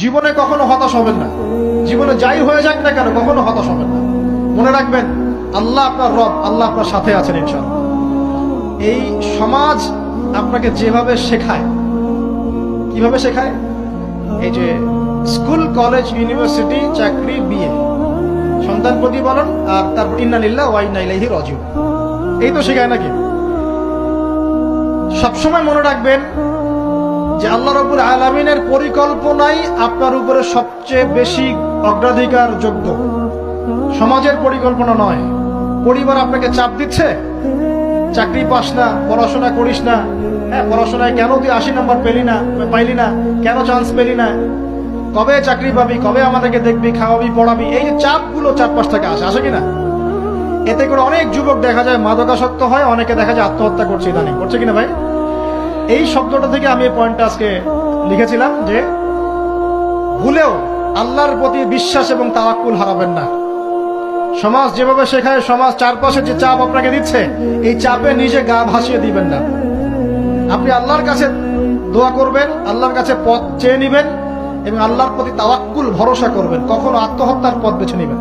জীবনে কখনো হতাশ হবেন না। জীবনে যাই হয়ে যাক না কেন কখনো হতাশ হবেন না। মনে রাখবেন আল্লাহ আপনার রব, আল্লাহ আপনার সাথে আছেন ইনশাআল্লাহ। এই সমাজ আপনাকে যেভাবে শেখায়, কিভাবে শেখায়, এই যে স্কুল, কলেজ, ইউনিভার্সিটি, চাকরি, বিয়ে, সন্তান প্রতিপালন, আর তারপর ইন্না লিল্লাহি ওয়া ইন্না ইলাইহি রাজিউন, এই তো শেখায় নাকি? সবসময় মনে রাখবেন যে আল্লাহ রাব্বুল আলামিনের পরিকল্পনাই আপনার উপরে সবচেয়ে বেশি অগ্রাধিকার যোগ্য, সমাজের পরিকল্পনা নয়। পরিবার আপনাকে চাপ দিচ্ছে, চাকরি পাস না, পড়াশোনা করিস না, হ্যাঁ পড়াশোনায় কেন তুই 80 নম্বর পাইলি না, কেন চান্স পেলি না, কবে চাকরি পাবি, কবে আমাদেরকে দেখবি, খাওয়াবি, পড়াবি, এই যে চাপগুলো চারপাশ থেকে আসে কিনা, এতে করে অনেক যুবক দেখা যায় মাদকাসক্ত হয়, অনেকে দেখা যায় আত্মহত্যা করছে, ইদানিং করছে কিনা ভাই? এই শব্দটা থেকে আমি এই পয়েন্টটা আজকে লিখেছিলাম যে ভুলেও আল্লাহর প্রতি বিশ্বাস এবং তাওয়াক্কুল হারাবেন না। সমাজ যেভাবে শেখায়, সমাজ চারপাশে যে চাপ আপনাকে দিচ্ছে, এই চাপে নিজে গা ভাসিয়ে দিবেন না। আপনি আল্লাহর কাছে দোয়া করবেন, আল্লাহর কাছে পথ চেয়ে নিবেন এবং আল্লাহর প্রতি তাওয়াক্কুল ভরসা করবেন। কখনো আত্মহত্যার পথ বেছে নিবেন।